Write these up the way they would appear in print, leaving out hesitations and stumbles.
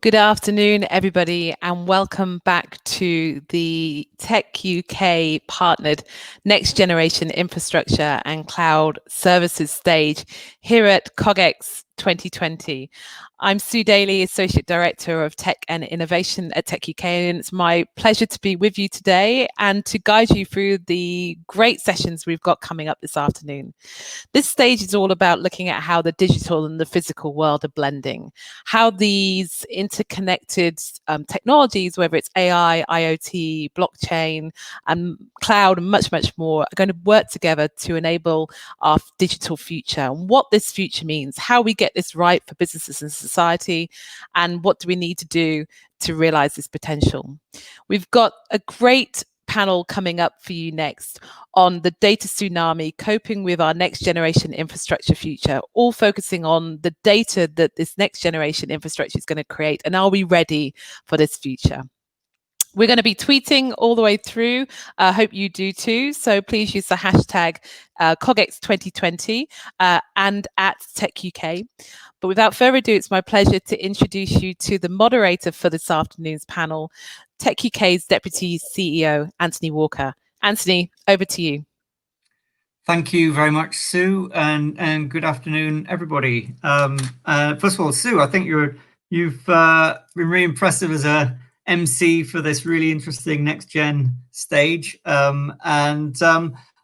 Good afternoon, everybody, and welcome back to the TechUK partnered Next Generation Infrastructure and Cloud Services stage here at CogX 2020. I'm Sue Daly, Associate Director of Tech and Innovation at TechUK, and it's my pleasure to be with you today and to guide you through the great sessions we've got coming up this afternoon. This stage is all about looking at how the digital and the physical world are blending, how these interconnected technologies, whether it's AI, IoT, blockchain, and cloud, and much, much more, are going to work together to enable our digital future, and what this future means, how we get this right for businesses and society, and what do we need to do to realize this potential. We've got a great panel coming up for you next on the data tsunami, coping with our next generation infrastructure future, all focusing on the data that this next generation infrastructure is going to create, and are we ready for this future? We're going to be tweeting all the way through. I hope you do too. So please use the hashtag CogX 2020 and at TechUK. But without further ado, it's my pleasure to introduce you to the moderator for this afternoon's panel, TechUK's Deputy CEO, Antony Walker. Antony, over to you. Thank you very much, Sue, and good afternoon, everybody. First of all, Sue, I think you've been really impressive as a MC for this really interesting next gen stage, and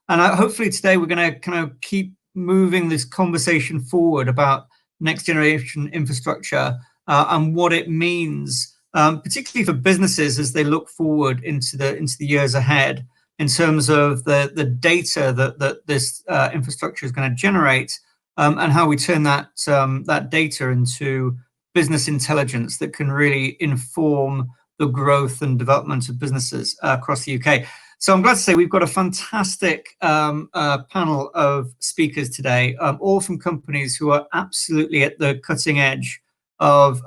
hopefully today we're going to kind of keep moving this conversation forward about next generation infrastructure and what it means, particularly for businesses as they look forward into the years ahead, in terms of the data that this infrastructure is going to generate, and how we turn that data into business intelligence that can really inform the growth and development of businesses across the UK. So I'm glad to say we've got a fantastic panel of speakers today, all from companies who are absolutely at the cutting edge of,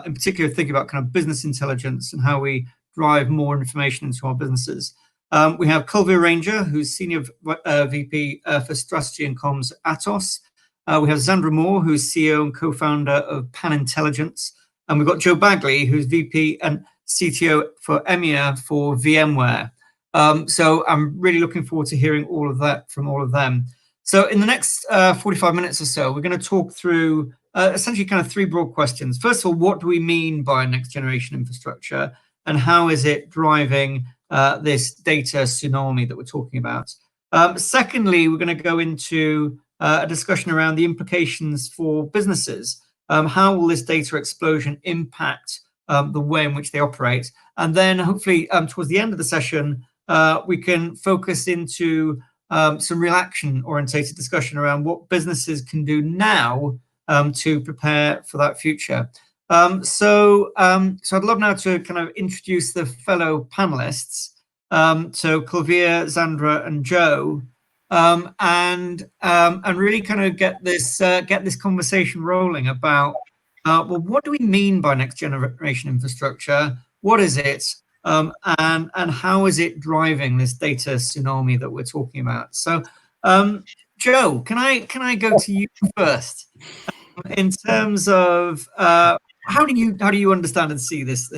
in particular, thinking about kind of business intelligence and how we drive more information into our businesses. We have Kulveer Ranger, who's Senior VP for Strategy and Comms at Atos. We have Zandra Moore, who's CEO and co-founder of Panintelligence. And we've got Joe Baguley, who's VP and CTO for EMEA for VMware. So I'm really looking forward to hearing all of that from all of them. So in the next 45 minutes or so, we're going to talk through essentially kind of three broad questions. First of all, what do we mean by next generation infrastructure, and how is it driving this data tsunami that we're talking about? Secondly, we're going to go into a discussion around the implications for businesses. How will this data explosion impact the way in which they operate? And then hopefully towards the end of the session, we can focus into some real action-orientated discussion around what businesses can do now to prepare for that future. So I'd love now to kind of introduce the fellow panelists. So Kulveer, Zandra, and Joe, and really kind of get this conversation rolling about well, what do we mean by next generation infrastructure? What is it? And how is it driving this data tsunami that we're talking about? So, Joe, can I go to you first in terms of how do you understand and see this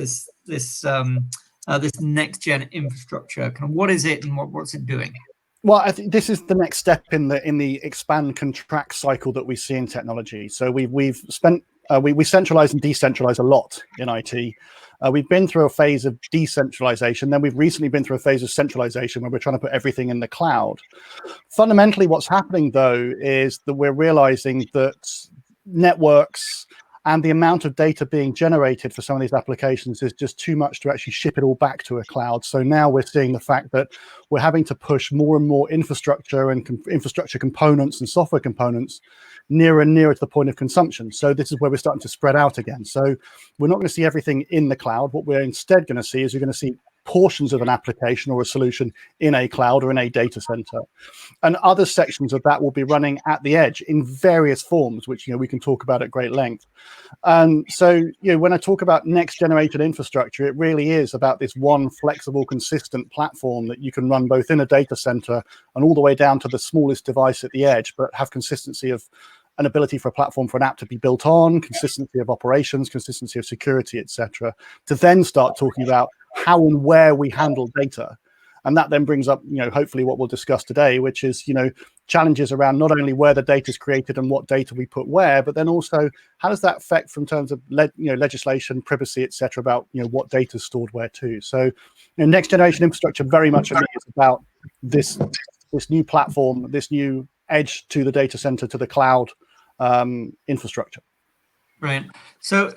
next gen infrastructure? Kind of what is it and what's it doing? Well, I think this is the next step in the expand contract cycle that we see in technology. So we centralize and decentralize a lot in IT. We've been through a phase of decentralization, then we've recently been through a phase of centralization where we're trying to put everything in the cloud. Fundamentally, what's happening though is that we're realizing that networks and the amount of data being generated for some of these applications is just too much to actually ship it all back to a cloud. So now we're seeing the fact that we're having to push more and more infrastructure and infrastructure components and software components nearer and nearer to the point of consumption. So this is where we're starting to spread out again. So we're not going to see everything in the cloud. What we're instead going to see is you're going to see portions of an application or a solution in a cloud or in a data center, and other sections of that will be running at the edge in various forms, which we can talk about at great length. And so when I talk about next generation infrastructure, it really is about this one flexible, consistent platform that you can run both in a data center and all the way down to the smallest device at the edge, but have consistency of an ability for a platform, for an app to be built on, consistency of operations, consistency of security, etc., to then start talking about how and where we handle data. And that then brings up, hopefully what we'll discuss today, which is, challenges around not only where the data is created and what data we put where, but then also how does that affect from terms of legislation, privacy, etc., about what data is stored where too. So, next generation infrastructure very much is about this new platform, this new edge to the data center, to the cloud infrastructure. Right. So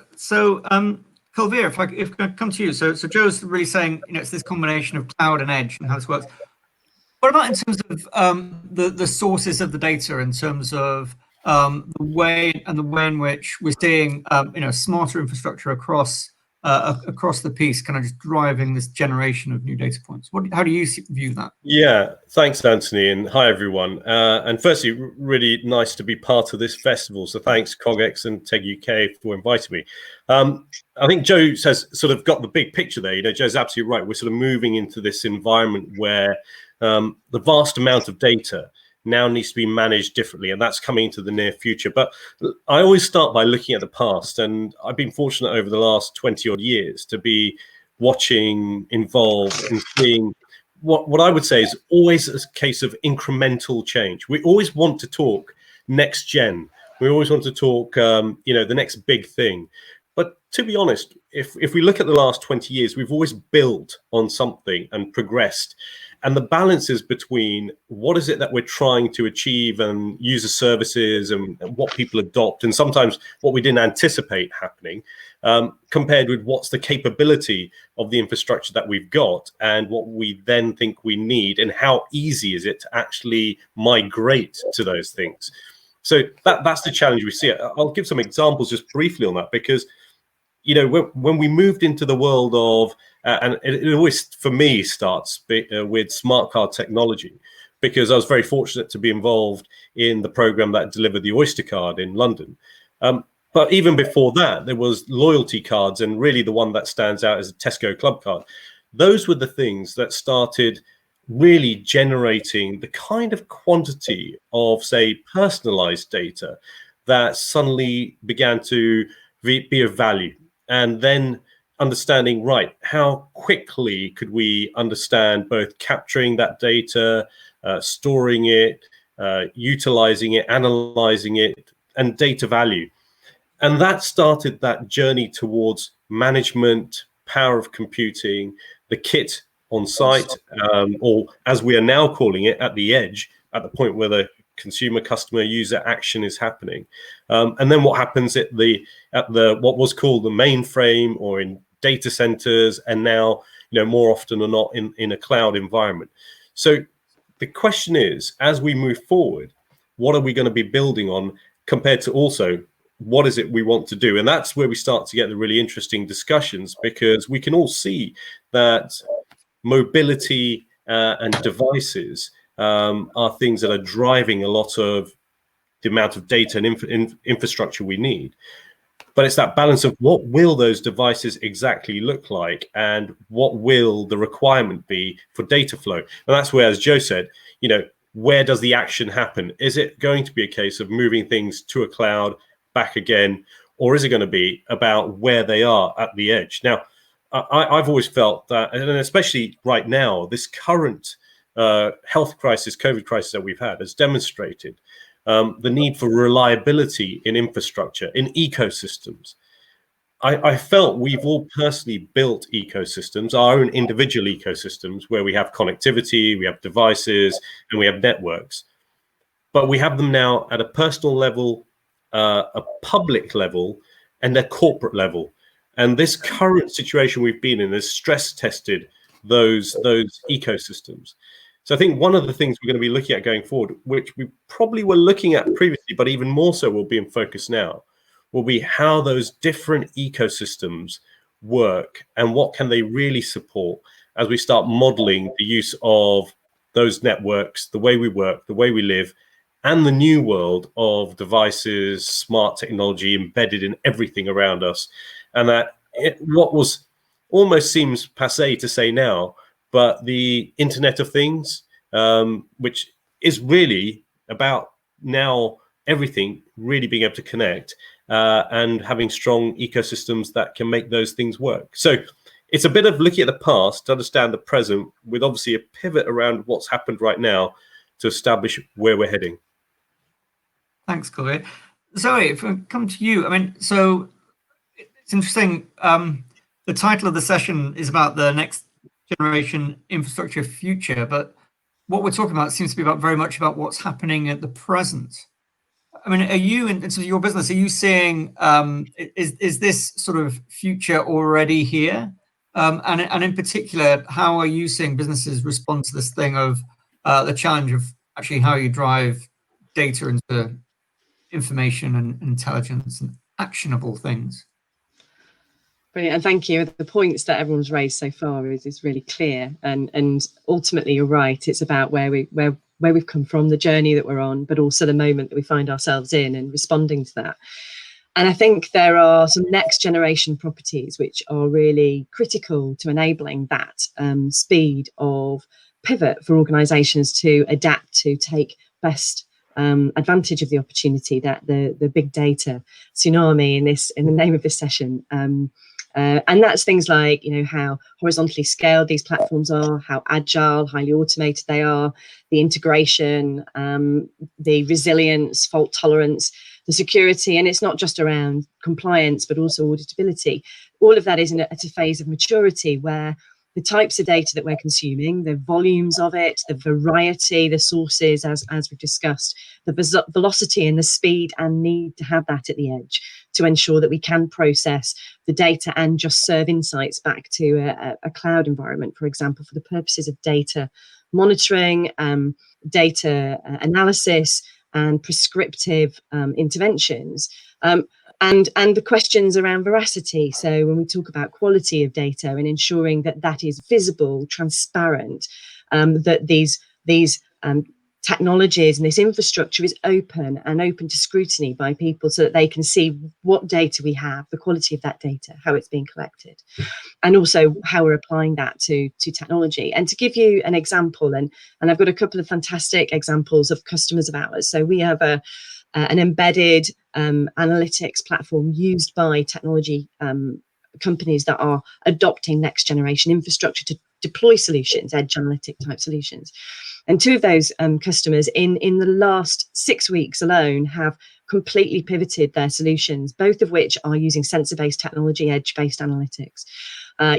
Kulveer, if I come to you, so Joe's really saying, it's this combination of cloud and edge and how this works. What about in terms of the sources of the data, in terms of the way in which we're seeing smarter infrastructure across the piece, kind of just driving this generation of new data points? How do you view that? Yeah, thanks, Antony, and hi everyone. And firstly, really nice to be part of this festival. So thanks, CogX and TechUK, for inviting me. I think Joe has sort of got the big picture there. Joe's absolutely right. We're sort of moving into this environment where the vast amount of data now needs to be managed differently, and that's coming into the near future. But I always start by looking at the past, and I've been fortunate over the last 20 odd years to be watching, involved, and seeing what I would say is always a case of incremental change. We always want to talk next gen. We always want to talk, the next big thing. But to be honest, if we look at the last 20 years, we've always built on something and progressed. And the balance is between what is it that we're trying to achieve and user services and what people adopt, and sometimes what we didn't anticipate happening, compared with what's the capability of the infrastructure that we've got and what we then think we need, and how easy is it to actually migrate to those things. So that's the challenge we see. I'll give some examples just briefly on that, because when we moved into the world of, and it always, for me, starts with smart card technology, because I was very fortunate to be involved in the program that delivered the Oyster card in London. But even before that, there was loyalty cards, and really the one that stands out is a Tesco Club card. Those were the things that started really generating the kind of quantity of, say, personalized data that suddenly began to be of value. And then understanding, right, how quickly could we understand both capturing that data, storing it, utilizing it, analyzing it, and data value. And that started that journey towards management, power of computing, the kit on site, or as we are now calling it, at the edge, at the point where the consumer, customer, user action is happening. And then what happens at the what was called the mainframe, or in data centers, and now more often than not in a cloud environment. So the question is, as we move forward, what are we going to be building on, compared to also what is it we want to do? And that's where we start to get the really interesting discussions, because we can all see that mobility and devices are things that are driving a lot of the amount of data and infrastructure we need. But it's that balance of what will those devices exactly look like, and what will the requirement be for data flow. And that's where, as Joe said, where does the action happen? Is it going to be a case of moving things to a cloud, back again, or is it going to be about where they are at the edge? Now, I've always felt that, and especially right now, this current health crisis, COVID crisis that we've had, has demonstrated the need for reliability in infrastructure, in ecosystems. I felt we've all personally built ecosystems, our own individual ecosystems, where we have connectivity, we have devices, and we have networks. But we have them now at a personal level, a public level, and a corporate level. And this current situation we've been in has stress tested those ecosystems. So I think one of the things we're going to be looking at going forward, which we probably were looking at previously, but even more so will be in focus now, will be how those different ecosystems work and what can they really support as we start modeling the use of those networks, the way we work, the way we live, and the new world of devices, smart technology embedded in everything around us. And that what was almost seems passé to say now, but the Internet of Things, which is really about now everything really being able to connect and having strong ecosystems that can make those things work. So it's a bit of looking at the past to understand the present, with obviously a pivot around what's happened right now to establish where we're heading. Thanks, Kulveer. Zoe, if I come to you, I mean, so it's interesting. The title of the session is about the next generation infrastructure future, but what we're talking about seems to be very much about what's happening at the present. I mean, are you, in terms of your business, are you seeing, is this sort of future already here? And in particular, how are you seeing businesses respond to this thing of the challenge of actually how you drive data into information and intelligence and actionable things? Brilliant, and thank you. The points that everyone's raised so far is really clear, and ultimately you're right. It's about where we've come from, the journey that we're on, but also the moment that we find ourselves in and responding to that. And I think there are some next generation properties which are really critical to enabling that speed of pivot for organisations to adapt, to take best advantage of the opportunity that the big data tsunami in the name of this session. And that's things like, how horizontally scaled these platforms are, how agile, highly automated they are, the integration, the resilience, fault tolerance, the security. And it's not just around compliance, but also auditability. All of that is at a phase of maturity where the types of data that we're consuming, the volumes of it, the variety, the sources, as we've discussed, the velocity and the speed and need to have that at the edge to ensure that we can process the data and just serve insights back to a cloud environment, for example, for the purposes of data monitoring, data analysis, and prescriptive interventions. And the questions around veracity. So when we talk about quality of data and ensuring that that is visible, transparent, that these technologies and this infrastructure is open to scrutiny by people so that they can see what data we have, the quality of that data, how it's being collected, and also how we're applying that to technology. And to give you an example, and I've got a couple of fantastic examples of customers of ours. So we have an embedded analytics platform used by technology companies that are adopting next generation infrastructure to deploy solutions, edge analytic type solutions. And two of those customers in the last 6 weeks alone have completely pivoted their solutions, both of which are using sensor-based technology, edge-based analytics,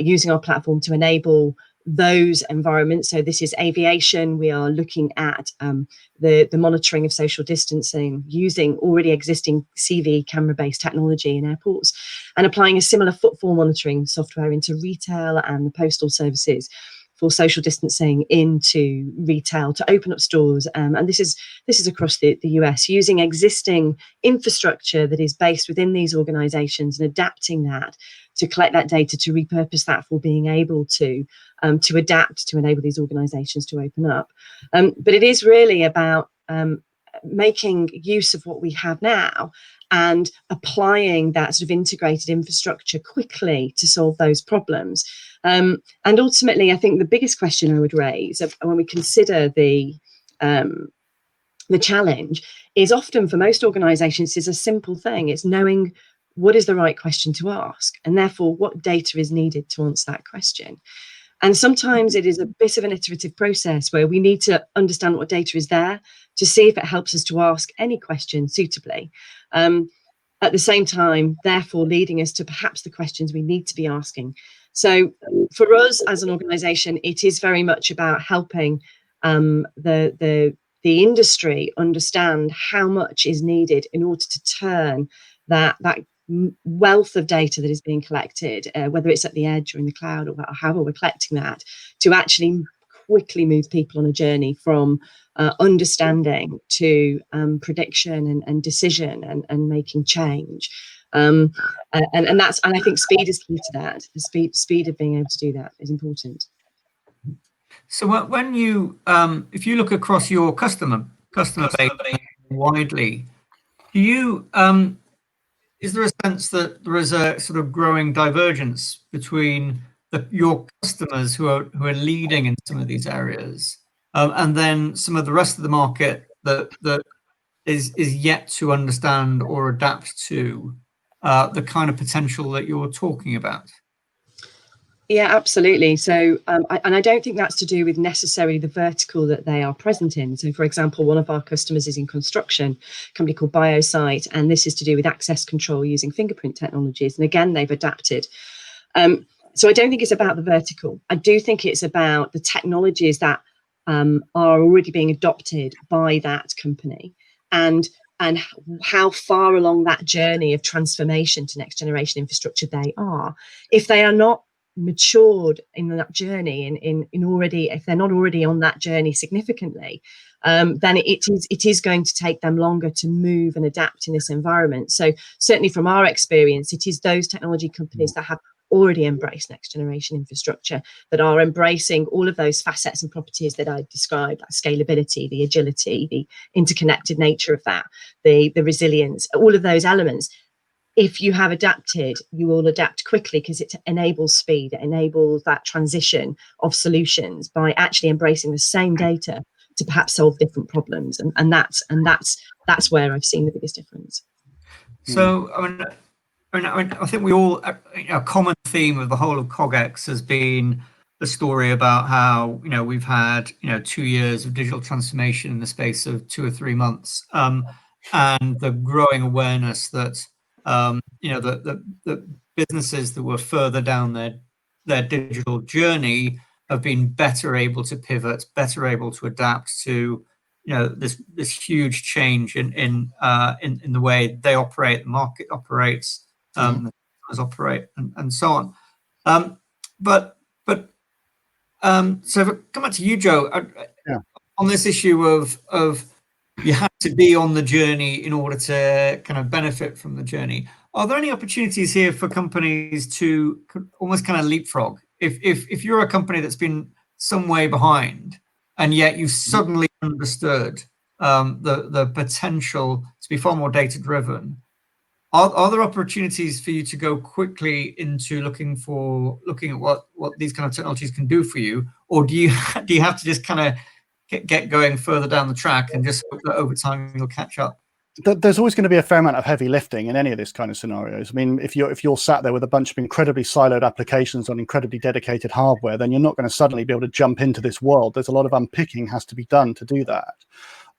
using our platform to enable those environments. So this is aviation. We are looking at the monitoring of social distancing using already existing CV camera-based technology in airports, and applying a similar footfall monitoring software into retail and the postal services for social distancing into retail to open up stores. And this is across the US, using existing infrastructure that is based within these organizations and adapting that to collect that data, to repurpose that for being able to adapt to enable these organizations to open up. But it is really about making use of what we have now and applying that sort of integrated infrastructure quickly to solve those problems. And ultimately, I think the biggest question I would raise when we consider the challenge is often for most organizations is a simple thing. It's knowing what is the right question to ask, and therefore what data is needed to answer that question. And sometimes it is a bit of an iterative process where we need to understand what data is there to see if it helps us to ask any question suitably. At the same time, therefore leading us to perhaps the questions we need to be asking. So for us as an organization, it is very much about helping the industry understand how much is needed in order to turn that wealth of data that is being collected, whether it's at the edge or in the cloud or however we're collecting that, to actually quickly move people on a journey from understanding to prediction and decision and making change. And I think speed is key to that. The speed of being able to do that is important. So when you, if you look across your customer base widely, do you, is there a sense that there is a sort of growing divergence between your customers who are leading in some of these areas, and then some of the rest of the market that is yet to understand or adapt to the kind of potential that you're talking about? Yeah, absolutely. So, I don't think that's to do with necessarily the vertical that they are present in. So, for example, one of our customers is in construction, a company called Biosite, and this is to do with access control using fingerprint technologies. And again, they've adapted. So I don't think it's about the vertical. I do think it's about the technologies that are already being adopted by that company, and how far along that journey of transformation to next generation infrastructure they are. If they are not matured in that journey, in already, if they're not already on that journey significantly, then it is going to take them longer to move and adapt in this environment. So certainly from our experience, it is those technology companies that have already embraced next generation infrastructure, that are embracing all of those facets and properties that I described, that scalability, the agility, the interconnected nature of that, the resilience, all of those elements. If you have adapted, you will adapt quickly, because it enables speed, it enables that transition of solutions by actually embracing the same data to perhaps solve different problems. And that's where I've seen the biggest difference. So, I think we all, a common theme of the whole of CogX has been the story about how, we've had, 2 years of digital transformation in the space of 2 or 3 months, and the growing awareness that, the businesses that were further down their digital journey have been better able to pivot, better able to adapt to, this huge change in the way they operate, the market operates, operate, and so on. So if I come back to you, Joe, on this issue of you have to be on the journey in order to kind of benefit from the journey. Are there any opportunities here for companies to almost kind of leapfrog? If you're a company that's been some way behind, and yet you've suddenly understood the potential to be far more data driven, are there opportunities for you to go quickly into looking at what these kind of technologies can do for you, or do you have to just kind of get going further down the track and just hope that over time you'll catch up? There's always going to be a fair amount of heavy lifting in any of this kind of scenarios. I mean, if you're sat there with a bunch of incredibly siloed applications on incredibly dedicated hardware, then you're not going to suddenly be able to jump into this world. There's a lot of unpicking has to be done to do that.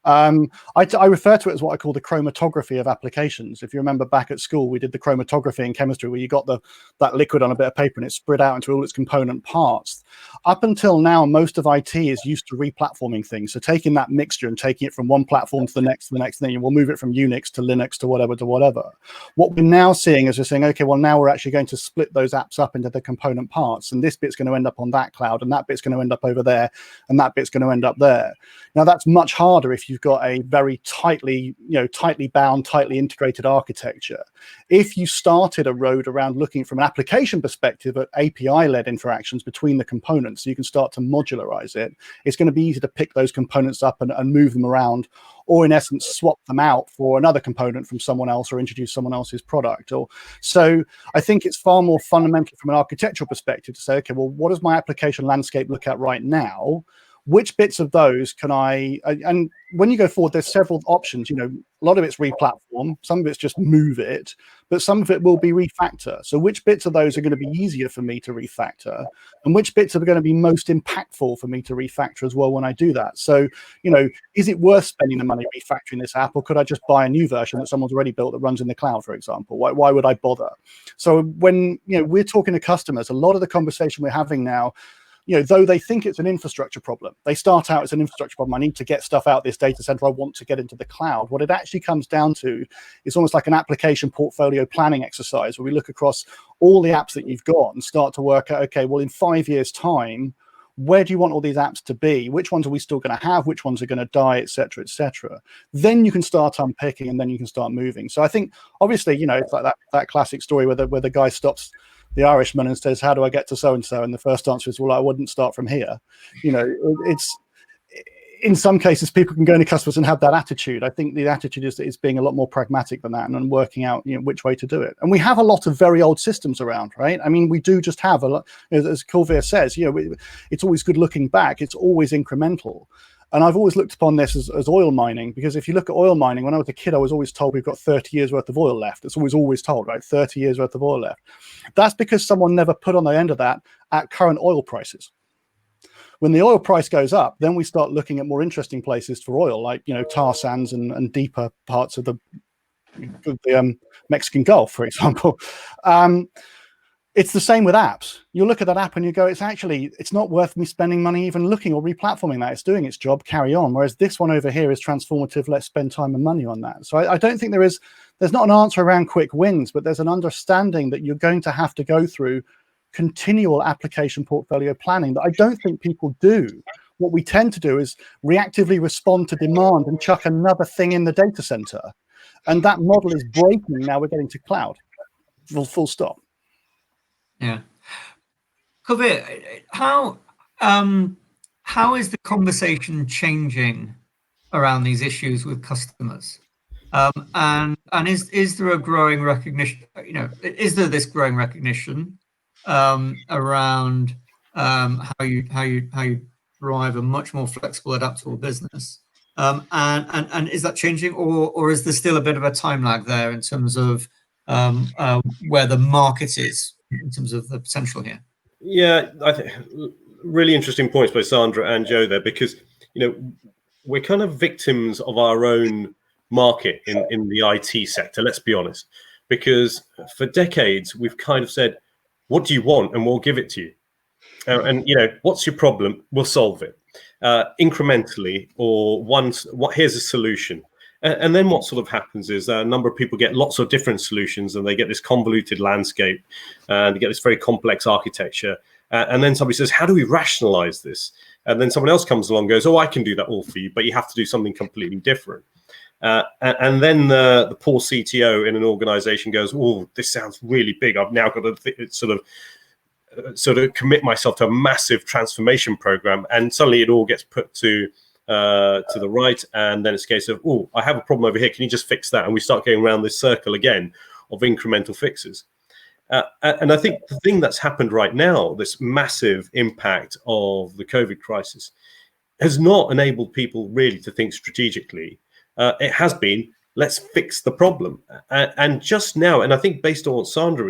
I refer to it as what I call the chromatography of applications. If you remember back at school, we did the chromatography in chemistry, where you got that liquid on a bit of paper and it spread out into all its component parts. Up until now, most of IT is used to replatforming things. So taking that mixture and taking it from one platform to the next thing, and we'll move it from Unix to Linux to whatever. What we're now seeing is we're saying, okay, well, now we're actually going to split those apps up into the component parts, and this bit's going to end up on that cloud, and that bit's going to end up over there, and that bit's going to end up there. Now, that's much harder if you've got a very tightly bound, tightly integrated architecture. If you started a road around looking from an application perspective at API-led interactions between the components, so you can start to modularize it, it's going to be easy to pick those components up and move them around, or in essence swap them out for another component from someone else, or introduce someone else's product. So I think it's far more fundamental from an architectural perspective to say, okay, well, what does my application landscape look at right now? Which bits of those can and when you go forward, there's several options. A lot of it's replatform, some of it's just move it, but some of it will be refactor. So which bits of those are going to be easier for me to refactor, and which bits are going to be most impactful for me to refactor as well when I do that? So, is it worth spending the money refactoring this app, or could I just buy a new version that someone's already built that runs in the cloud, for example? Why would I bother? So when we're talking to customers, a lot of the conversation we're having now, though they think it's an infrastructure problem, they start out as an infrastructure problem. I need to get stuff out this data center. I want to get into the cloud. What it actually comes down to is almost like an application portfolio planning exercise, where we look across all the apps that you've got and start to work out, okay, well, in 5 years' time, where do you want all these apps to be? Which ones are we still going to have? Which ones are going to die, et cetera, et cetera? Then you can start unpicking, and then you can start moving. So I think, obviously, it's like that classic story where the guy stops the Irishman and says, how do I get to so-and-so? And the first answer is, well, I wouldn't start from here. It's, in some cases, people can go into customers and have that attitude. I think the attitude is being a lot more pragmatic than that, and working out, which way to do it. And we have a lot of very old systems around, right? I mean, we do just have a lot, as Kulveer says, it's always good looking back. It's always incremental. And I've always looked upon this as oil mining, because if you look at oil mining, when I was a kid, I was always told we've got 30 years worth of oil left. It's always told, right? 30 years worth of oil left. That's because someone never put on the end of that at current oil prices. When the oil price goes up, then we start looking at more interesting places for oil, like, you know, tar sands and deeper parts of the Mexican Gulf, for example. It's the same with apps. You look at that app and you go, it's not worth me spending money even looking or replatforming that. It's doing its job, carry on. Whereas this one over here is transformative. Let's spend time and money on that. So I don't think there's not an answer around quick wins, but there's an understanding that you're going to have to go through continual application portfolio planning that I don't think people do. What we tend to do is reactively respond to demand and chuck another thing in the data center. And that model is breaking. Now we're getting to cloud. Full stop. Yeah. Kulveer, how is the conversation changing around these issues with customers? And is there a growing recognition? You know, is there this growing recognition around how you drive a much more flexible, adaptable business? And is that changing, or is there still a bit of a time lag there in terms of where the market is in terms of the potential here? Yeah, I think really interesting points by Zandra and Joe there, because, you know, we're kind of victims of our own market in the IT sector, let's be honest, because for decades we've kind of said, what do you want? And we'll give it to you. And, you know, what's your problem? We'll solve it incrementally, or here's a solution. And then what sort of happens is a number of people get lots of different solutions, and they get this convoluted landscape, and they get this very complex architecture. And then somebody says, how do we rationalize this? And then someone else comes along and goes, oh, I can do that all for you, but you have to do something completely different. And then the poor CTO in an organization goes, oh, this sounds really big. I've now got to sort of commit myself to a massive transformation program. And suddenly it all gets put to the right, and then it's a case of, oh, I have a problem over here, can you just fix that? And we start going around this circle again of incremental fixes. And I think the thing that's happened right now, this massive impact of the COVID crisis, has not enabled people really to think strategically. It has been, let's fix the problem. And just now, and I think based on what Zandra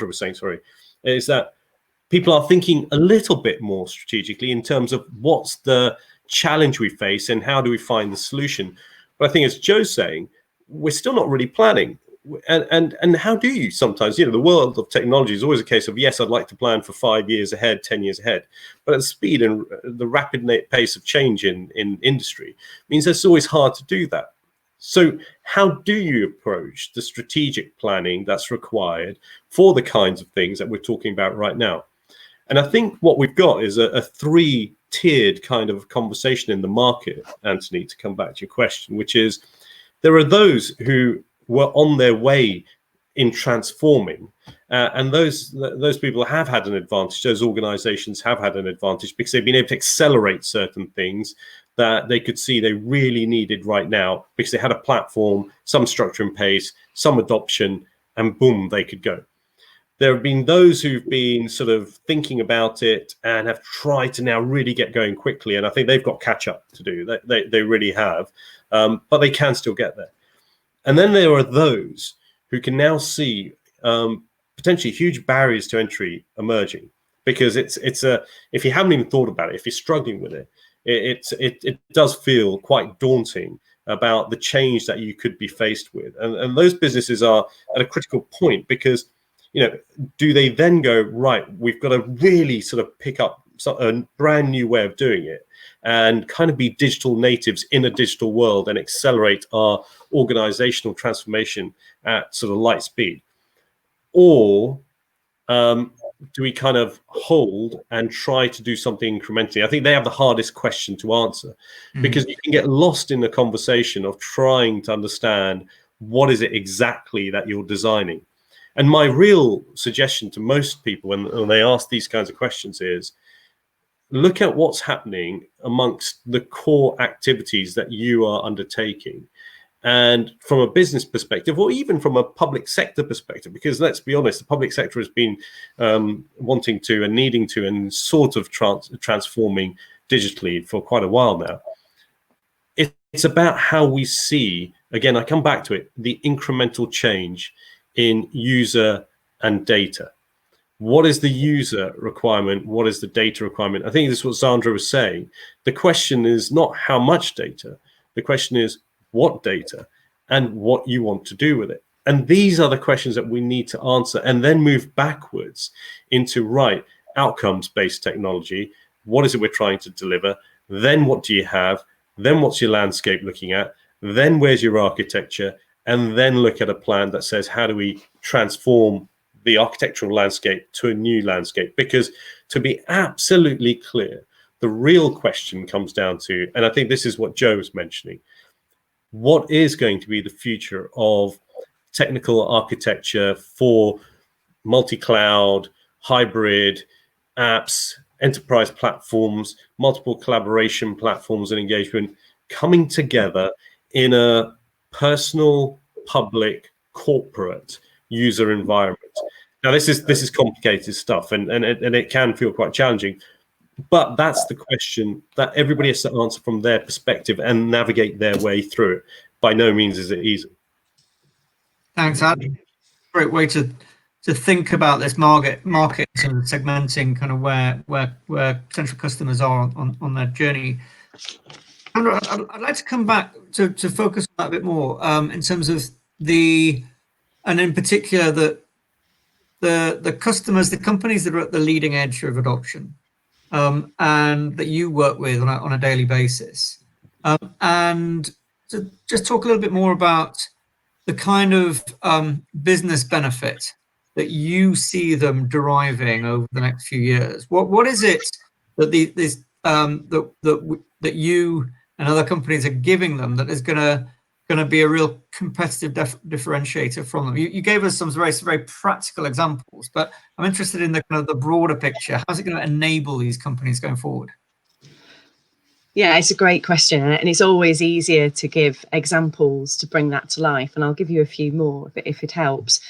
was saying, is that people are thinking a little bit more strategically in terms of what's the challenge we face and how do we find the solution. But I think, as Joe's saying, we're still not really planning. And how do you sometimes, you know, the world of technology is always a case of, yes, I'd like to plan for 5 years ahead, 10 years ahead. But at the speed and the rapid pace of change in industry means it's always hard to do that. So how do you approach the strategic planning that's required for the kinds of things that we're talking about right now? And I think what we've got is a three-tiered kind of conversation in the market, Antony, to come back to your question, which is there are those who were on their way in transforming, and those people have had an advantage. Those organizations have had an advantage because they've been able to accelerate certain things that they could see they really needed right now because they had a platform, some structure and pace, some adoption, and boom, they could go. There have been those who've been sort of thinking about it and have tried to now really get going quickly, and I think they've got catch up to do. They really have, but they can still get there. And then there are those who can now see potentially huge barriers to entry emerging, because if you haven't even thought about it, if you're struggling with it, it does feel quite daunting about the change that you could be faced with. And those businesses are at a critical point because, you know, do they then go, right, we've got to really sort of pick up a brand new way of doing it and kind of be digital natives in a digital world and accelerate our organizational transformation at sort of light speed? Or do we kind of hold and try to do something incrementally? I think they have the hardest question to answer, because you can get lost in the conversation of trying to understand what is it exactly that you're designing. And my real suggestion to most people when they ask these kinds of questions is, look at what's happening amongst the core activities that you are undertaking. And from a business perspective, or even from a public sector perspective, because let's be honest, the public sector has been wanting to and needing to and sort of transforming digitally for quite a while now. It's about how we see, again, I come back to it, the incremental change in user and data. What is the user requirement? What is the data requirement? I think this is what Zandra was saying. The question is not how much data. The question is what data and what you want to do with it. And these are the questions that we need to answer and then move backwards into, right, outcomes-based technology. What is it we're trying to deliver? Then what do you have? Then what's your landscape looking at? Then where's your architecture? And then look at a plan that says, how do we transform the architectural landscape to a new landscape? Because to be absolutely clear, the real question comes down to, and I think this is what Joe was mentioning, what is going to be the future of technical architecture for multi-cloud, hybrid apps, enterprise platforms, multiple collaboration platforms and engagement coming together in a personal, public, corporate user environment? Now, this is complicated stuff, and it can feel quite challenging, but that's the question that everybody has to answer from their perspective and navigate their way through it. By no means is it easy. Thanks, Adam. Great way to think about this market and segmenting kind of where potential customers are on their journey. Zandra, I'd like to come back to focus on that a bit more in terms of and in particular the customers, the companies that are at the leading edge of adoption, and that you work with on a daily basis, and to just talk a little bit more about the kind of business benefit that you see them deriving over the next few years. What is it that that you and other companies are giving them that is going to be a real competitive differentiator from them? You gave us some very practical examples, but I'm interested in the kind of the broader picture. How's it going to enable these companies going forward? Yeah, it's a great question, and it's always easier to give examples to bring that to life, and I'll give you a few more if it helps.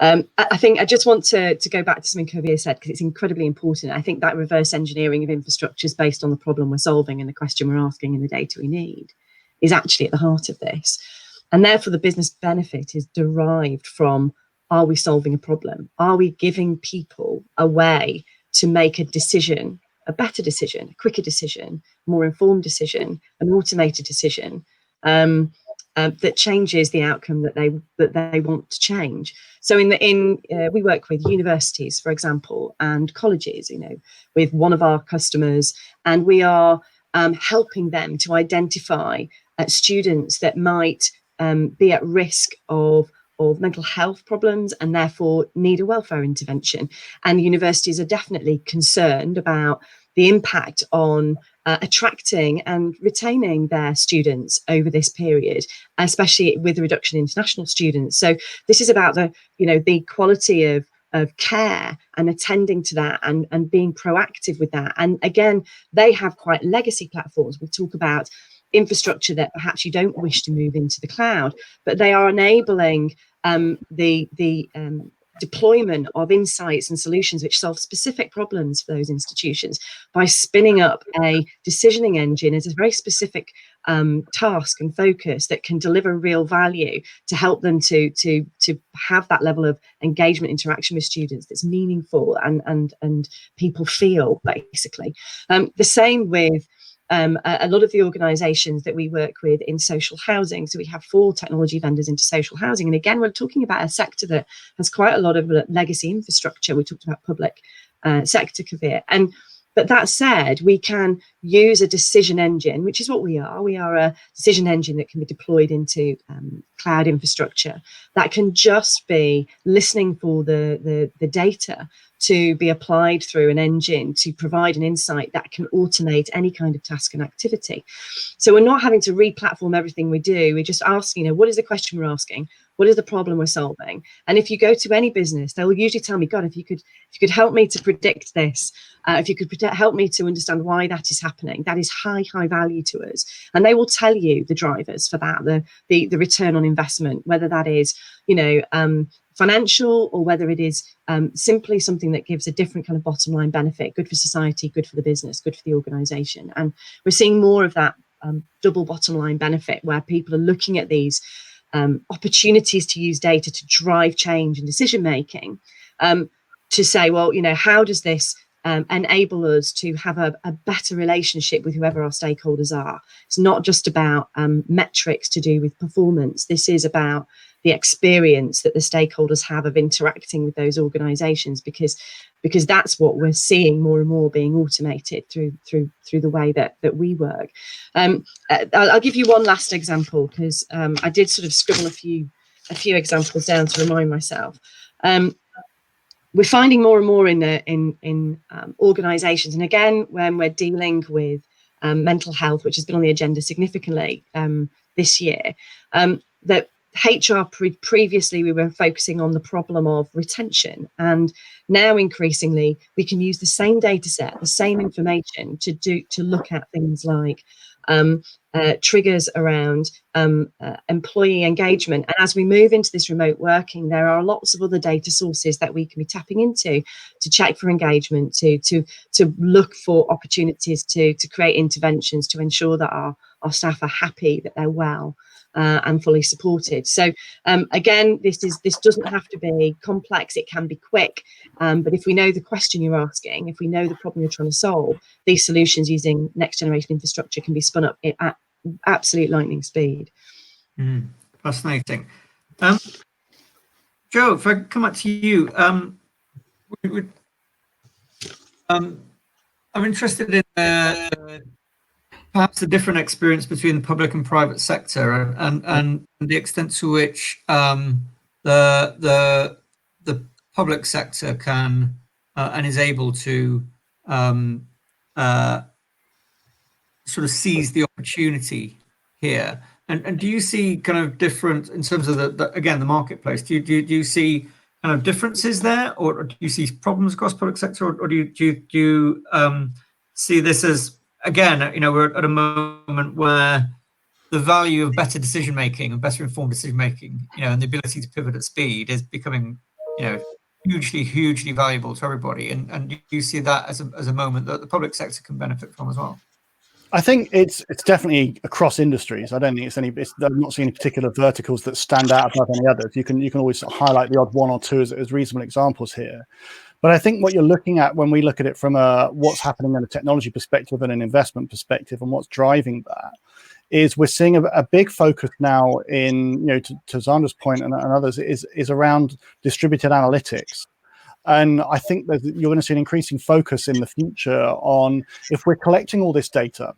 I think I just want to go back to something Kulveer said, because it's incredibly important. I think that reverse engineering of infrastructure is based on the problem we're solving and the question we're asking and the data we need is actually at the heart of this. And therefore, the business benefit is derived from, are we solving a problem? Are we giving people a way to make a decision, a better decision, a quicker decision, more informed decision, an automated decision that changes the outcome that they want to change? So we work with universities, for example, and colleges, with one of our customers, and we are helping them to identify students that might be at risk of mental health problems and therefore need a welfare intervention. And universities are definitely concerned about the impact on attracting and retaining their students over this period, especially with the reduction in international students. So this is about the quality of care and attending to that and being proactive with that. And again, they have quite legacy platforms. We talk about infrastructure that perhaps you don't wish to move into the cloud, but they are enabling the deployment of insights and solutions which solve specific problems for those institutions by spinning up a decisioning engine as a very specific task and focus that can deliver real value to help them to have that level of engagement interaction with students that's meaningful and people feel, basically. The same with a lot of the organisations that we work with in social housing. So we have 4 technology vendors into social housing. And again, we're talking about a sector that has quite a lot of legacy infrastructure. We talked about public sector, Kulveer. But that said, we can use a decision engine, which is what we are. We are a decision engine that can be deployed into cloud infrastructure that can just be listening for the data to be applied through an engine to provide an insight that can automate any kind of task and activity. So we're not having to re-platform everything we do. We're just asking, what is the question we're asking? What is the problem we're solving? And if you go to any business, they will usually tell me, God, if you could help me to predict this, if you could help me to understand why that is happening, that is high value to us. And they will tell you the drivers for that, the return on investment, whether that is, financial, or whether it is simply something that gives a different kind of bottom line benefit, good for society, good for the business, good for the organization. And we're seeing more of that double bottom line benefit, where people are looking at these opportunities to use data to drive change and decision making, to say, well, how does this enable us to have a better relationship with whoever our stakeholders are? It's not just about metrics to do with performance. This is about the experience that the stakeholders have of interacting with those organizations, because that's what we're seeing more and more being automated through the way that we work. I'll give you one last example, because I did sort of scribble a few examples down to remind myself. We're finding more and more in organizations, and again, when we're dealing with mental health, which has been on the agenda significantly this year, that HR previously we were focusing on the problem of retention, and now increasingly we can use the same data set, the same information to look at things like triggers around employee engagement. And as we move into this remote working, there are lots of other data sources that we can be tapping into to check for engagement, to look for opportunities to create interventions to ensure that our staff are happy, that they're well, and fully supported. So again, this doesn't have to be complex, it can be quick, but if we know the question you're asking, if we know the problem you're trying to solve, these solutions using next generation infrastructure can be spun up at absolute lightning speed. Fascinating. Joe, if I come back to you, I'm interested in perhaps the different experience between the public and private sector, and the extent to which the public sector can and is able to sort of seize the opportunity here. And do you see kind of different in terms of the marketplace? Do you see kind of differences there, or do you see problems across public sector, or do you see this as, again, we're at a moment where the value of better decision making and better informed decision making, and the ability to pivot at speed is becoming, hugely valuable to everybody. And do you see that as a moment that the public sector can benefit from as well? I think it's definitely across industries. I don't think I'm not seeing any particular verticals that stand out above any others. You can always highlight the odd one or two as reasonable examples here. But I think what you're looking at when we look at it from what's happening in a technology perspective and an investment perspective, and what's driving that, is we're seeing a big focus now in, to Zandra's point and others, is around distributed analytics. And I think that you're going to see an increasing focus in the future on, if we're collecting all this data,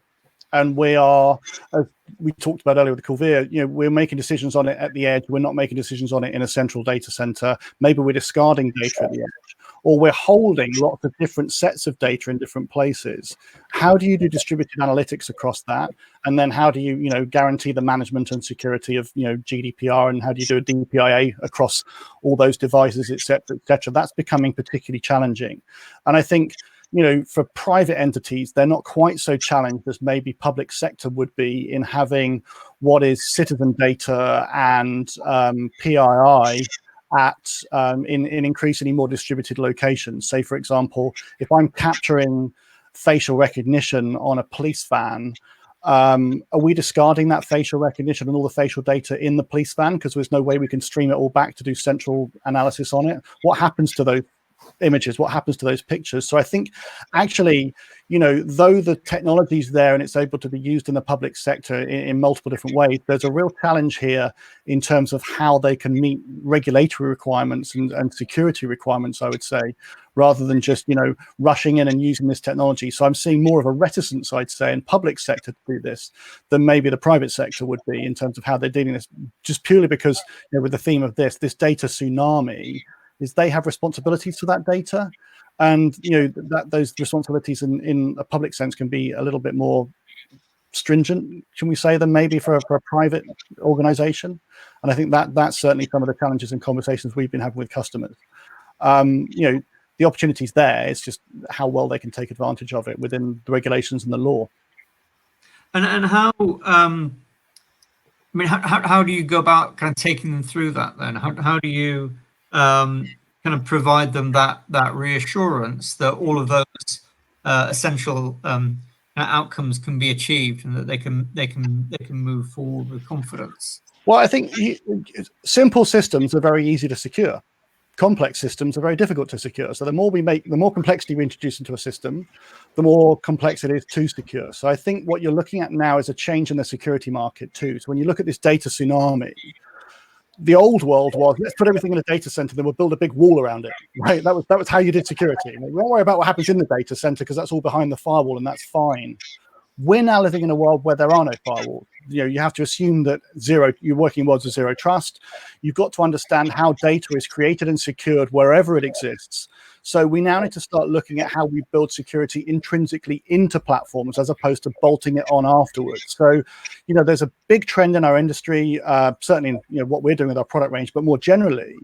and we are, as we talked about earlier with Kulveer, we're making decisions on it at the edge. We're not making decisions on it in a central data center. Maybe we're discarding data at the edge, or we're holding lots of different sets of data in different places. How do you do distributed analytics across that? And then how do you, guarantee the management and security of, GDPR, and how do you do a DPIA across all those devices, et cetera, et cetera? That's becoming particularly challenging. And I think, for private entities, they're not quite so challenged as maybe public sector would be in having what is citizen data and PII in increasingly more distributed locations. Say, for example, if I'm capturing facial recognition on a police van, are we discarding that facial recognition and all the facial data in the police van because there's no way we can stream it all back to do central analysis on it? What happens to those images? What happens to those pictures? So I think actually, though the technology's there and it's able to be used in the public sector in multiple different ways, there's a real challenge here in terms of how they can meet regulatory requirements and security requirements, I would say, rather than just, rushing in and using this technology. So I'm seeing more of a reticence, I'd say, in public sector to do this than maybe the private sector would be in terms of how they're dealing with this, just purely because, with the theme of this data tsunami, is they have responsibilities for that data, and that those responsibilities in a public sense can be a little bit more stringent, can we say, than maybe for a private organization. And I think that's certainly some of the challenges and conversations we've been having with customers. The opportunity's there. It's just how well they can take advantage of it within the regulations and the law. And how, how do you go about kind of taking them through that then? How do you kind of provide them that reassurance that all of those essential outcomes can be achieved and that they can move forward with confidence? Well, I think simple systems are very easy to secure. Complex systems are very difficult to secure. So the more complexity we introduce into a system, the more complex it is to secure. So I think what you're looking at now is a change in the security market too. So when you look at this data tsunami, the old world was, let's put everything in a data center, then we'll build a big wall around it, right? That was how you did security. You don't worry about what happens in the data center because that's all behind the firewall and that's fine. We're now living in a world where there are no firewalls. You have to assume that you're working in worlds of zero trust. You've got to understand how data is created and secured wherever it exists. So we now need to start looking at how we build security intrinsically into platforms as opposed to bolting it on afterwards. So, there's a big trend in our industry, certainly in what we're doing with our product range, but more generally,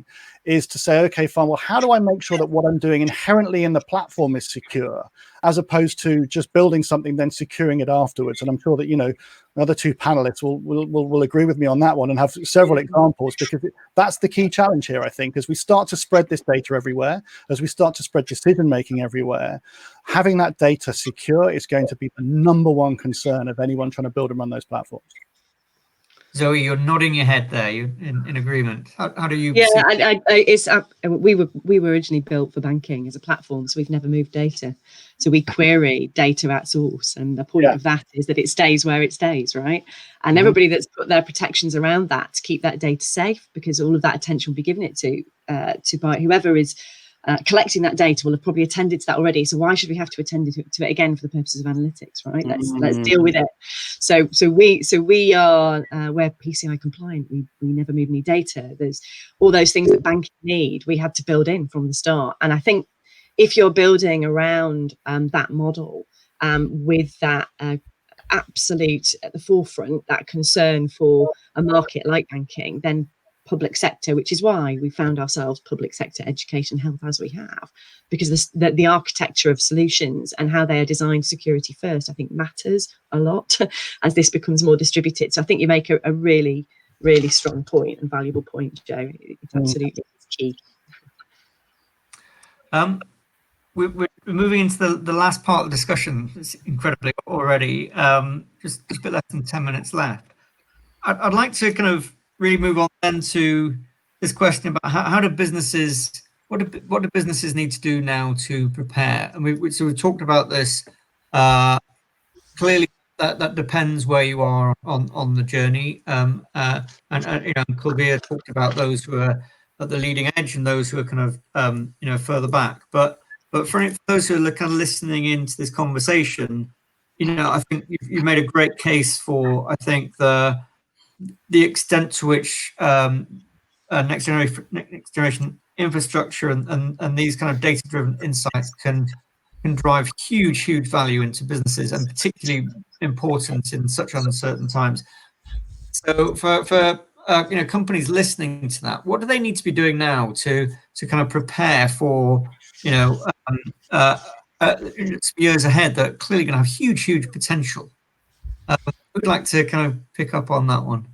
is to say, okay, fine, well, how do I make sure that what I'm doing inherently in the platform is secure, as opposed to just building something, then securing it afterwards? And I'm sure that, the other two panelists will agree with me on that one and have several examples, because that's the key challenge here, I think, as we start to spread this data everywhere, as we start to spread decision-making everywhere, having that data secure is going to be the number one concern of anyone trying to build and run those platforms. Zoe, you're nodding your head there. You're in agreement. How do you? Yeah, we were originally built for banking as a platform, so we've never moved data. So we query data at source, and the point of that is that it stays where it stays, right? And everybody that's put their protections around that to keep that data safe, because all of that attention will be given it to by whoever is collecting that data will have probably attended to that already. So why should we have to attend to it again for the purposes of analytics, right? Let's deal with it. So we are we're PCI compliant. We never move any data. There's all those things that banking need. We had to build in from the start. And I think if you're building around that model with that absolute at the forefront, that concern for a market like banking, then public sector, which is why we found ourselves public sector education health as we have, because the architecture of solutions and how they are designed security first, I think matters a lot as this becomes more distributed. So I think you make a really, really strong point and valuable point, Joe. It's absolutely key. We're moving into the last part of the discussion. It's incredibly already. Just a bit less than 10 minutes left. I'd like to kind of really move on then to this question about how do businesses, what do businesses need to do now to prepare? And we've talked about this. Clearly, that depends where you are on the journey. And Kulveer talked about those who are at the leading edge and those who are kind of further back. But for those who are kind of listening into this conversation, I think you've made a great case for, I think, the extent to which next generation infrastructure and these kind of data-driven insights can drive huge value into businesses, and particularly important in such uncertain times. So for companies listening to that, what do they need to be doing now to kind of prepare for years ahead that are clearly going to have huge potential? Would like to kind of pick up on that one.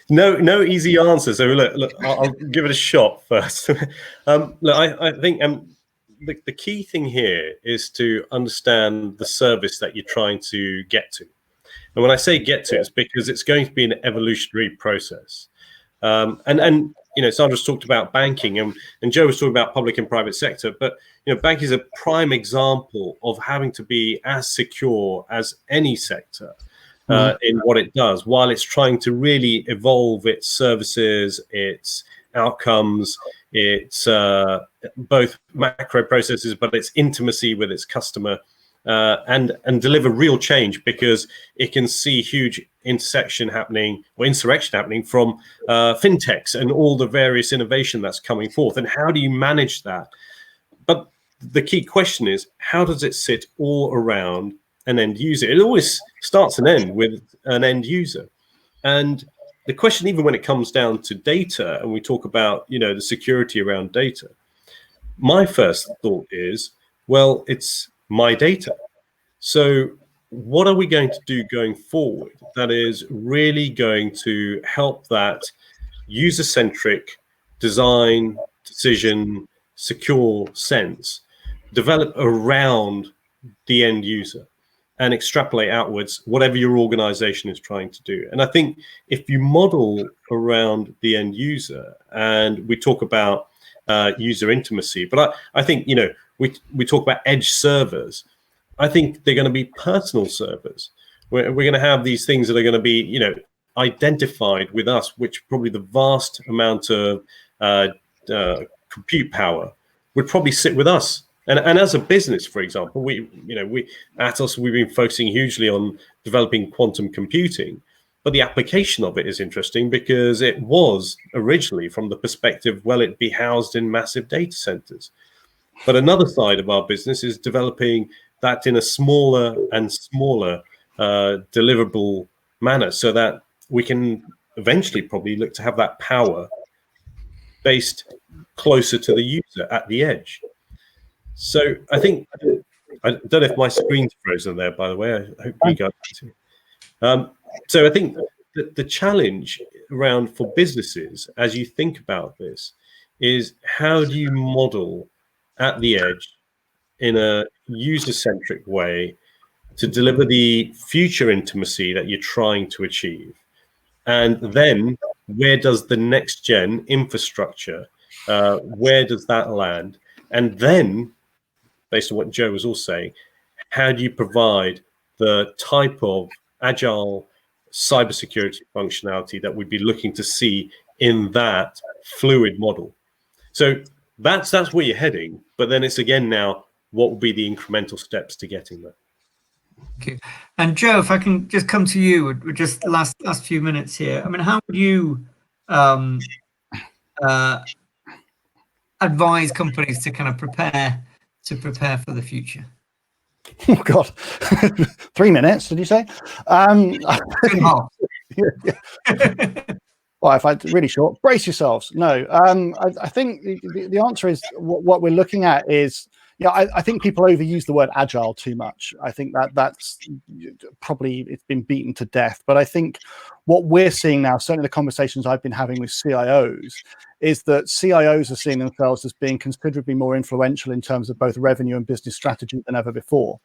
No easy answer. So look, I'll give it a shot first. I think the key thing here is to understand the service that you're trying to get to. And when I say get to, it's because it's going to be an evolutionary process. Zandra's talked about banking, and Joe was talking about public and private sector, but banking is a prime example of having to be as secure as any sector in what it does, while it's trying to really evolve its services, its outcomes, its both macro processes, but its intimacy with its customer, and deliver real change, because it can see huge insurrection happening from fintechs and all the various innovation that's coming forth. And how do you manage that? But the key question is, how does it sit all around an end user. It always starts and ends with an end user. And the question, even when it comes down to data, and we talk about, the security around data, my first thought is, well, it's my data. So what are we going to do going forward that is really going to help that user-centric design, decision, secure sense develop around the end user and extrapolate outwards whatever your organization is trying to do? And I think if you model around the end user, and we talk about user intimacy, but I think, we talk about edge servers. I think they're going to be personal servers. We're going to have these things that are going to be, identified with us, which probably the vast amount of compute power would probably sit with us. And as a business, for example, we Atos, we've been focusing hugely on developing quantum computing, but the application of it is interesting because it was originally from the perspective, well, it'd be housed in massive data centers. But another side of our business is developing that in a smaller and smaller deliverable manner, so that we can eventually probably look to have that power based closer to the user at the edge. So I think, I don't know if my screen's frozen there, by the way. I hope you guys can see. So I think that the challenge around for businesses, as you think about this, is how do you model at the edge in a user-centric way to deliver the future intimacy that you're trying to achieve? And then where does the next gen infrastructure, where does that land? And then, based on what Joe was also saying, how do you provide the type of agile cybersecurity functionality that we'd be looking to see in that fluid model? So that's where you're heading. But then it's again now, what will be the incremental steps to getting there? Thank you. And Joe, if I can just come to you with just the last few minutes here. I mean, how would you advise companies to kind of prepare for the future? Oh God, 3 minutes? Did you say? Well, if I really short, brace yourselves. No, I think the answer is what we're looking at is, I think people overuse the word agile too much. I think that's probably, it's been beaten to death. But I think what we're seeing now, certainly the conversations I've been having with CIOs, is that CIOs are seeing themselves as being considerably more influential in terms of both revenue and business strategy than ever before.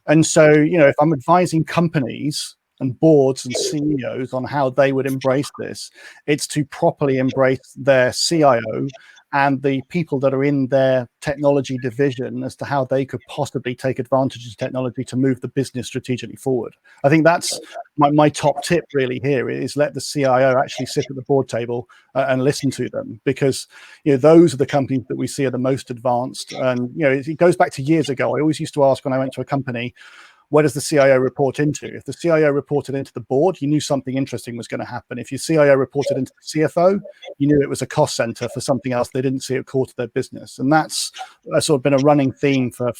And so, if I'm advising companies and boards and CEOs on how they would embrace this, it's to properly embrace their CIO and the people that are in their technology division as to how they could possibly take advantage of technology to move the business strategically forward. I think that's my top tip really here, is let the CIO actually sit at the board table and listen to them, because those are the companies that we see are the most advanced. And it goes back to years ago. I always used to ask when I went to a company, where does the CIO report into? If the CIO reported into the board, you knew something interesting was going to happen. If your CIO reported into the CFO, you knew it was a cost center for something else they didn't see at core to their business. And that's sort of been a running theme for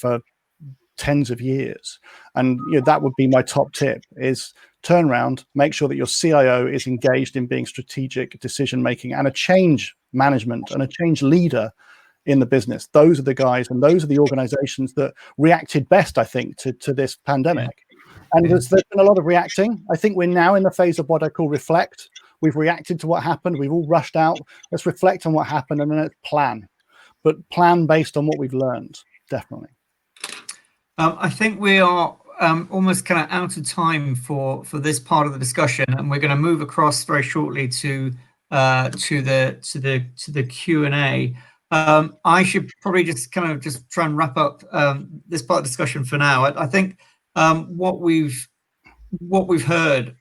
tens of years. And that would be my top tip, is turn around, make sure that your CIO is engaged in being strategic decision making and a change management and a change leader in the business. Those are the guys and those are the organizations that reacted best, I think, to this pandemic. And there's been a lot of reacting. I think we're now in the phase of what I call reflect. We've reacted to what happened. We've all rushed out. Let's reflect on what happened and then let's plan. But plan based on what we've learned, definitely. I think we are almost kind of out of time for this part of the discussion, and we're going to move across very shortly to the Q&A. I should probably just try and wrap up this part of the discussion for now. I think what we've heard,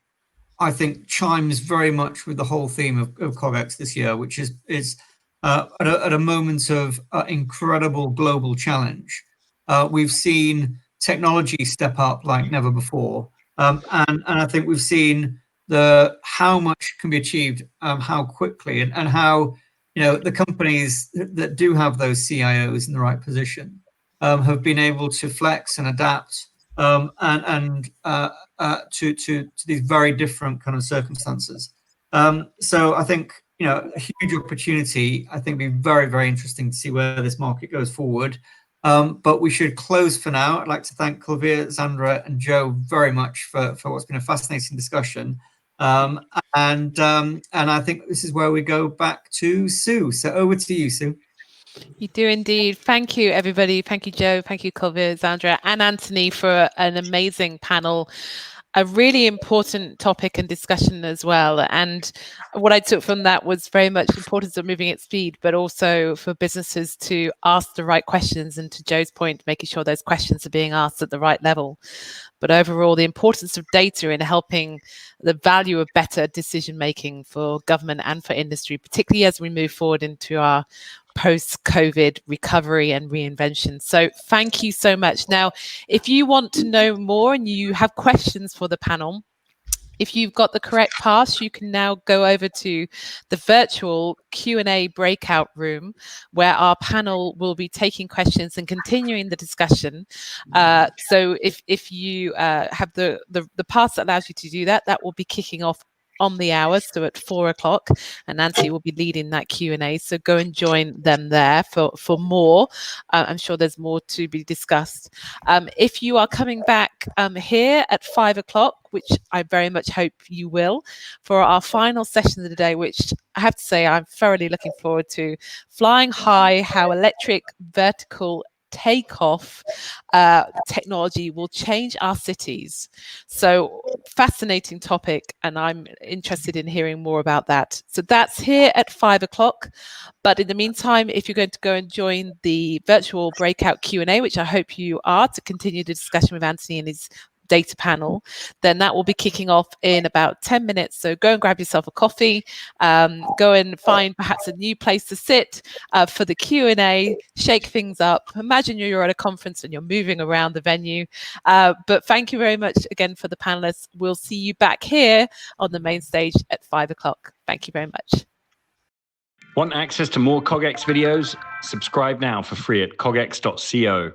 I think, chimes very much with the whole theme of CogX this year, which is at a moment of incredible global challenge. We've seen technology step up like never before, and I think we've seen how much can be achieved, how quickly, and how the companies that do have those CIOs in the right position have been able to flex and adapt and to these very different kind of circumstances. So I think, a huge opportunity. I think it'd be very, very interesting to see where this market goes forward. But we should close for now. I'd like to thank Kulveer, Zandra, and Joe very much for what's been a fascinating discussion. And I think this is where we go back to Sue. So over to you, Sue. You do indeed. Thank you, everybody. Thank you, Joe. Thank you, Kulveer, Zandra, and Antony for an amazing panel. A really important topic and discussion as well. And what I took from that was very much the importance of moving at speed, but also for businesses to ask the right questions. And to Joe's point, making sure those questions are being asked at the right level. But overall, the importance of data in helping the value of better decision making for government and for industry, particularly as we move forward into our post-COVID recovery and reinvention. So thank you so much. Now, if you want to know more and you have questions for the panel, if you've got the correct pass, you can now go over to the virtual Q&A breakout room where our panel will be taking questions and continuing the discussion. So if you have the pass that allows you to do that, that will be kicking off on the hour, so at 4 o'clock, and Nancy will be leading that Q&A, so go and join them there for more. I'm sure there's more to be discussed. If you are coming back here at 5 o'clock, which I very much hope you will, for our final session of the day, which I have to say I'm thoroughly looking forward to, Flying High, How Electric Vertical Takeoff technology will change our cities. So fascinating topic, and I'm interested in hearing more about that. So that's here at 5 o'clock. But in the meantime, if you're going to go and join the virtual breakout Q&A, which I hope you are, to continue the discussion with Antony and his data panel, then that will be kicking off in about 10 minutes. So go and grab yourself a coffee, go and find perhaps a new place to sit for the Q&A, shake things up. Imagine you're at a conference and you're moving around the venue. But thank you very much again for the panelists. We'll see you back here on the main stage at 5 o'clock. Thank you very much. Want access to more CogX videos? Subscribe now for free at cogx.co.